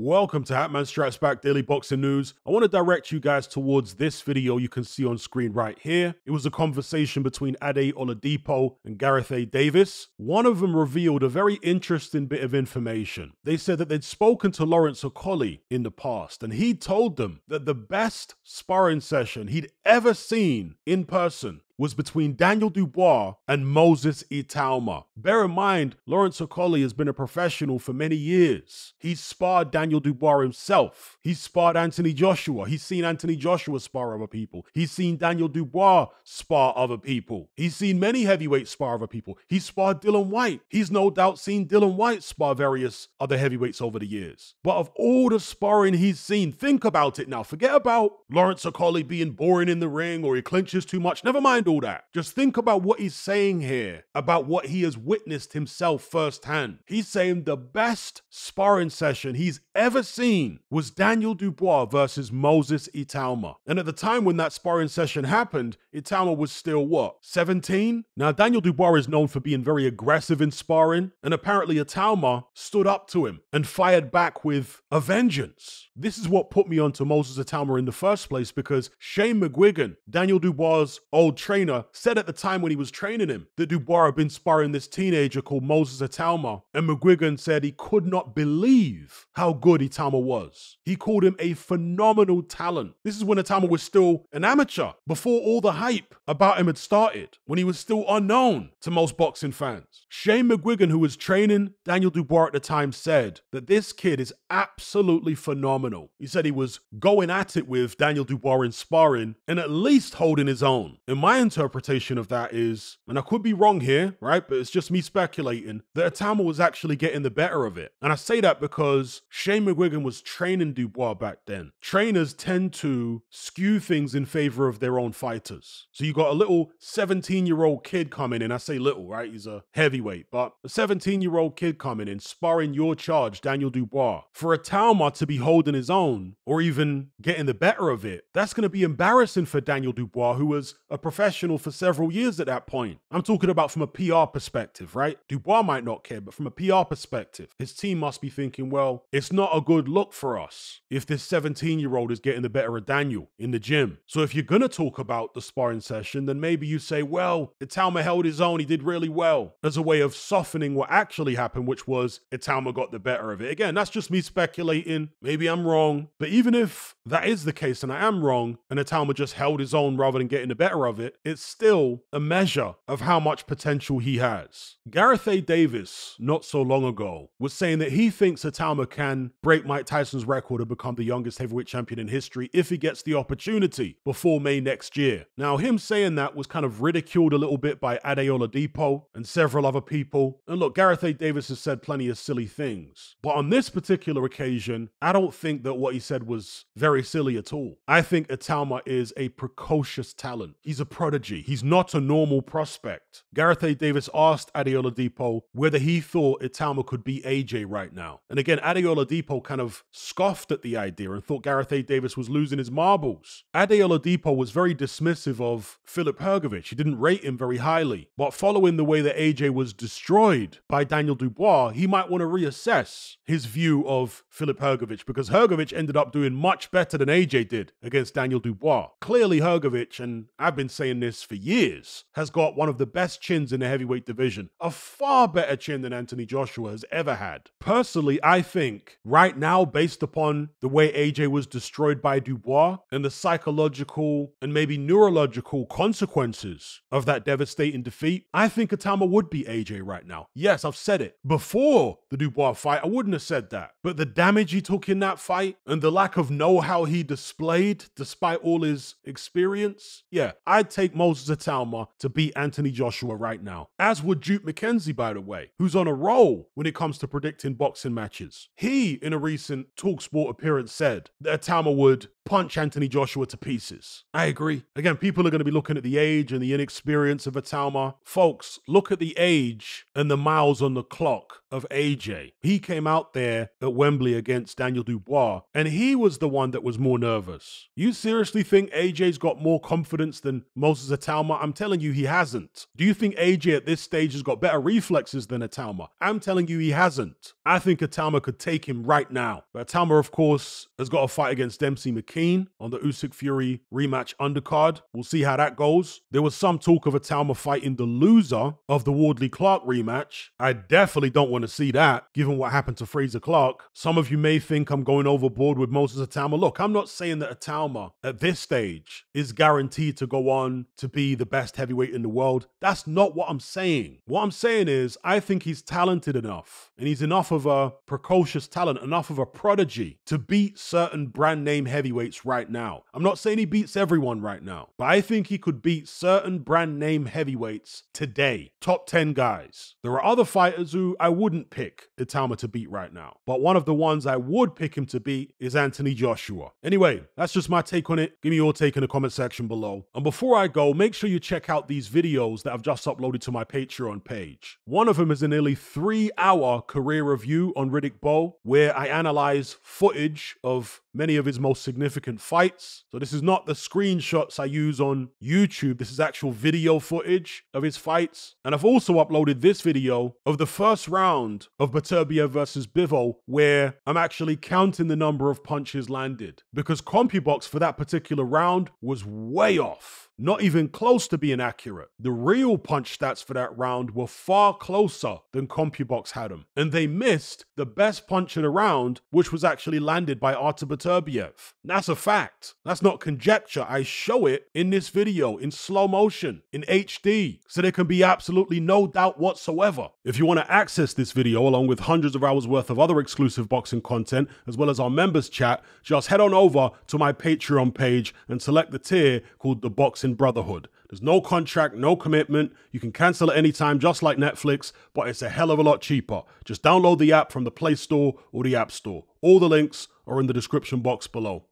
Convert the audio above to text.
Welcome to Hatman Strikes Back Daily Boxing News. I want to direct you guys towards this video you can see on screen right here. It was a conversation between Ade Oladipo and Gareth A. Davis. One of them revealed a very interesting bit of information. They said that they'd spoken to Lawrence Okolie in the past, and he told them that the best sparring session he'd ever seen in person was between Daniel Dubois and Moses Itauma. Bear in mind, Lawrence Okolie has been a professional for many years. He's sparred Daniel Dubois himself. He's sparred Anthony Joshua. He's seen Anthony Joshua spar other people. He's seen Daniel Dubois spar other people. He's seen many heavyweights spar other people. He's sparred Dylan White. He's no doubt seen Dylan White spar various other heavyweights over the years. But of all the sparring he's seen, think about it now. Forget about Lawrence Okolie being boring in the ring or he clinches too much. Never mind all that. Just think about what he's saying here, about what he has witnessed himself firsthand. He's saying the best sparring session he's ever seen was Daniel Dubois versus Moses Itauma. And at the time when that sparring session happened, Itauma was still what, 17? Now Daniel Dubois is known for being very aggressive in sparring, and apparently Itauma stood up to him and fired back with a vengeance. This is what put me onto Moses Itauma in the first place, because Shane McGuigan, Daniel Dubois' old trainer, said at the time when he was training him that Dubois had been sparring this teenager called Moses Itauma, and McGuigan said he could not believe how good Itauma was. He called him a phenomenal talent. This is when Itauma was still an amateur, before all the hype about him had started, when he was still unknown to most boxing fans. Shane McGuigan, who was training Daniel Dubois at the time, said that this kid is absolutely phenomenal. He said he was going at it with Daniel Dubois in sparring and at least holding his own. And my interpretation of that is, and I could be wrong here, right? But it's just me speculating, that Itauma was actually getting the better of it. And I say that because Shane McGuigan was training Dubois back then. Trainers tend to skew things in favor of their own fighters. So you got a little 17-year-old kid coming in. I say little, right? He's a heavyweight, but a 17-year-old kid coming in, sparring your charge, Daniel Dubois. For Itauma to be holding his own, or even getting the better of it, that's going to be embarrassing for Daniel Dubois, who was a professional for several years at that point. I'm talking about from a PR perspective, right? Dubois might not care, but from a PR perspective, his team must be thinking, well, it's not a good look for us if this 17-year-old is getting the better of Daniel in the gym. So if you're going to talk about the sparring session, then maybe you say, well, Itauma held his own, he did really well, as a way of softening what actually happened, which was Itauma got the better of it. Again, that's just me speculating. Maybe I'm wrong, but even if that is the case and I am wrong, and Itauma just held his own rather than getting the better of it, it's still a measure of how much potential he has. Gareth A. Davis, not so long ago, was saying that he thinks Itauma can break Mike Tyson's record and become the youngest heavyweight champion in history if he gets the opportunity before May next year. Now, him saying that was kind of ridiculed a little bit by Ade Oladipo and several other people. And look, Gareth A. Davis has said plenty of silly things, but on this particular occasion, I don't think that what he said was very silly at all. I think Itauma is a precocious talent. He's a prodigy. He's not a normal prospect. Gareth A. Davis asked Ade Oladipo whether he thought Itauma could beat AJ right now. And again, Ade Oladipo kind of scoffed at the idea and thought Gareth A. Davis was losing his marbles. Ade Oladipo was very dismissive of Filip Hrgović. He didn't rate him very highly. But following the way that AJ was destroyed by Daniel Dubois, he might want to reassess his view of Filip Hrgović, because Hrgović ended up doing much better than AJ did against Daniel Dubois. Clearly Hrgović, and I've been saying this for years, has got one of the best chins in the heavyweight division. A far better chin than Anthony Joshua has ever had. Personally, I think right now, based upon the way AJ was destroyed by Dubois and the psychological and maybe neurological consequences of that devastating defeat, I think Itauma would beat AJ right now. Yes, I've said it. Before the Dubois fight, I wouldn't have said that. But the damage he took in that fight and the lack of know-how he displayed despite all his experience, yeah, I'd take Moses Itauma to beat Anthony Joshua right now. As would Duke McKenzie, by the way, who's on a roll when it comes to predicting boxing matches. He, in a recent TalkSport appearance, said that Itauma would punch Anthony Joshua to pieces. I agree. Again, people are going to be looking at the age and the inexperience of Itauma. Folks, look at the age and the miles on the clock of AJ. He came out there at Wembley against Daniel Dubois, and he was the one that was more nervous. You seriously think AJ's got more confidence than Moses Itauma? I'm telling you, he hasn't. Do you think AJ at this stage has got better reflexes than Itauma? I'm telling you, he hasn't. I think Itauma could take him right now. But Itauma, of course, has got a fight against Dempsey McKean on the Usyk Fury rematch undercard. We'll see how that goes. There was some talk of Itauma fighting the loser of the Wardley Clark rematch. I definitely don't want to see that, given what happened to Fraser Clark. Some of you may think I'm going overboard with Moses Itauma. Look, I'm not saying that Itauma at this stage is guaranteed to go on to be the best heavyweight in the world. That's not what I'm saying. What I'm saying is I think he's talented enough, and he's enough of a precocious talent, enough of a prodigy to beat certain brand name heavyweights right now. I'm not saying he beats everyone right now, but I think he could beat certain brand name heavyweights today. Top 10 guys. There are other fighters who I wouldn't pick Itauma to beat right now, but one of the ones I would pick him to beat is Anthony Joshua. Anyway, that's just my take on it. Give me your take in the comment section below. And before I go, make sure you check out these videos that I've just uploaded to my Patreon page. One of them is a nearly 3-hour career review on Riddick Bowe, where I analyze footage of many of his most significant fights. So this is not the screenshots I use on YouTube. This is actual video footage of his fights. And I've also uploaded this video of the first round of Beterbiev versus Bivol, where I'm actually counting the number of punches landed, because CompuBox for that particular round was way off. Not even close to being accurate. The real punch stats for that round were far closer than CompuBox had them. And they missed the best punch of the round, which was actually landed by Artur Beterbiev. That's a fact. That's not conjecture. I show it in this video in slow motion, in HD, so there can be absolutely no doubt whatsoever. If you want to access this video along with hundreds of hours worth of other exclusive boxing content, as well as our members chat, just head on over to my Patreon page and select the tier called the Boxing Brotherhood. There's no contract, no commitment. You can cancel at any time, just like Netflix, but it's a hell of a lot cheaper. Just download the app from the Play Store or the App Store. All the links are in the description box below.